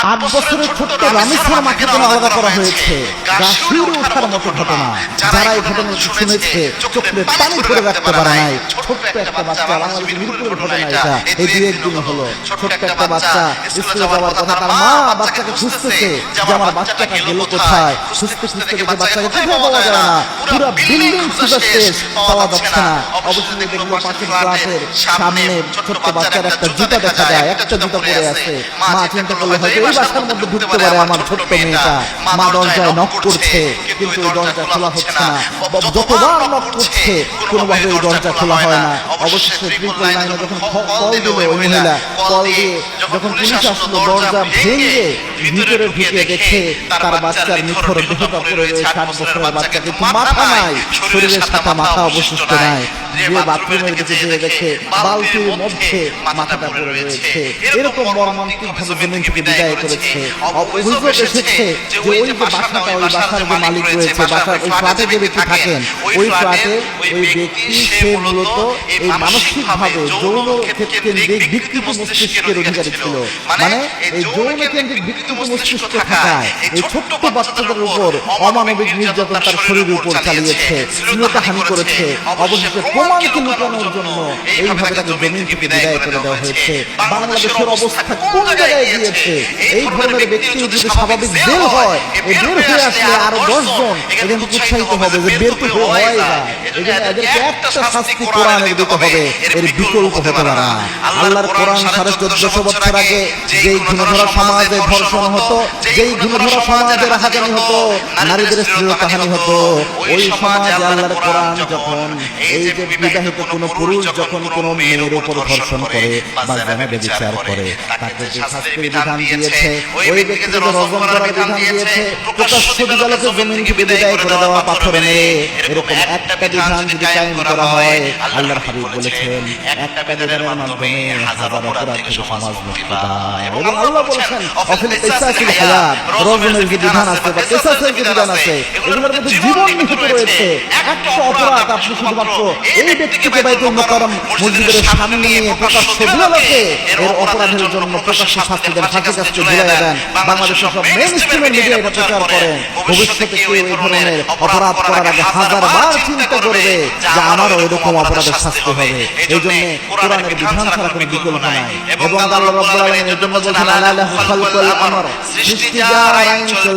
8 বছরের ছোট্ট রামেশ্বর মাকে কেন আলাদা করা হয়েছে? গা শিউরে ওঠার মতো ঘটনা। যারা এই ঘটনা শুনেছে চোখে পানি ধরে রাখতে পারে নাই। ছোট্ট একটা বাচ্চা, বাংলাদেশের মিরপুরের ঘটনা এটা। এই 2-1 দিন হলো ছোট্ট একটা বাচ্চা স্কুলে যাওয়ার কথা, তার মা বাচ্চাকে খুঁজতেছে যে আমার বাচ্চাটা গেল কোথায়। খুঁজতে দেখে বাচ্চাকে কোথাও পাওয়া যায় না, পুরো বিল্ডিং খুঁজে শেষ, পাওয়া যাচ্ছে না। অবশেষে দেখলো পাশের ফ্ল্যাটের সামনে ছোট্ট বাচ্চার একটা জুতা দেখা যায়, একটা জুতা পরে আছে। মা চিন্তা করলো হয়তো এই বাসার মধ্যে ঢুকতে পারে আমার ছোট্ট মেয়েটা। মা দরজায় নক করছে, কিন্তু ওই দরজা খোলা হচ্ছে না। যতবার নক করছে কোনোভাবে ওই দরজা খোলা হয় না। অবশেষে 999 যখন কল দিল ওই মহিলা, কল দিয়ে যখন পুলিশ আসলো, দরজা ভেঙে ভিতরে ঢুকে দেখে তার বাচ্চার নিথর দেহটা পড়ে রয়েছে। 8 বছরের বাচ্চা, কিন্তু মাথা নাই, শরীরের সাথে মাথা অবশিষ্ট নাই। যে বাথরুমের দিকে যেয়ে দেখে বালতির মধ্যে মাথাটা পড়ে রয়েছে। এরকম মর্মান্তিক ভাবে জমিন থেকে বিদায় করেছে। অভিযোগ এসেছে যে ওই যে বাসাটা, ওই বাসার যে মালিক রয়েছে, বাসার ওই ফ্ল্যাটে যে ব্যক্তি থাকেন, ওই ফ্ল্যাটে ওই ব্যক্তি সে মূলত এই মানসিকভাবে যৌন কেন্দ্রিক বিকৃত মস্তিষ্কের অধিকারী ছিল। মানে এই যৌন কেন্দ্রিক বিকৃত মস্তিষ্ক থাকায় এই ছোট্ট বাচ্চাদের উপর অমানবিক নির্যাতন তার শরীরের উপর চালিয়েছে, শ্লীলতাহানি করেছে। অবশেষে প্রমাণকে লুকানোর জন্য এইভাবে তাকে জমিন থেকে বিদায় করে দেওয়া হয়েছে। বাংলাদেশের অবস্থা কোন জায়গায় গিয়েছে? এই ধরনের ব্যক্তি যদি স্বাভাবিক বের হয়, এই বের হয়ে আসলে আরো 10 জন এখান থেকে উৎসাহিত হবে যে বের তো হয়ে যায়। এদেরকে একটা শাস্তি কোরআনে দিতে হবে, এর বিকল্প হতে পারে না। আল্লাহর কোরআন 1450 বছর আগে যেই ঘুণধরা সমাজে ধর্ষণ হতো, যেই ঘুণধরা সমাজে রাহাজানি হতো, নারীদের শ্লীলতাহানি হতো, ওই সমাজে আল্লাহর কোরআন যখন এই যে বিবাহিত কোনো পুরুষ যখন কোনো মেয়ের উপর ধর্ষণ করে বা জানা ব্যভিচার করে, তাকে যে শাস্তির বিধান দিয়েছে, ওই ব্যক্তিকে রজম করার বিধান দিয়েছে, প্রকাশ্য দিবালোকে জমিন থেকে বিদায় করে দেওয়া, পাথরে মেরে। এরকম একটা বিধান যদি কায়েম করা হয়, আল্লাহর হাবিব বলেছেন একটা বিধানের মাধ্যমে হাজার অপরাধ থেকে সমাজ মুক্তি পায়। এবং আল্লাহ বলেছেন অফিল কিসাসিল হায়াত, রজমের যে বিধান আছে বা কিসাসের যে বিধান আছে, এগুলোর মধ্যে জীবন নিহিত রয়েছে। একটা অপরাধ আপনি শুধুমাত্র এই ব্যক্তিকে বাইতুল মুকাররম মসজিদের সামনে নিয়ে প্রকাশ্য দিবালোকে এর অপরাধের জন্য প্রকাশ্য শাস্তি দেন, ফাঁসি কাস্তে ঝুলিয়ে দেন। বাংলাদেশের সব মেইনস্ট্রিমের মিডিয়া এটা প্রচার করেন। ভবিষ্যতে কেউ এই ধরনের অপরাধ করার আগে 1000বার চিন্তা করবে যে আমারও এরকম অপরাধের শাস্তি হবে। এই জন্য কোরআনের বিধান ছাড়া কোনো বিকল্প নাই। এবং আল্লাহ রাব্বুল আলামিন এর জন্য বলেছেন আলা লাহু খালকুল আমর, সৃষ্টি যার আইন চলবে।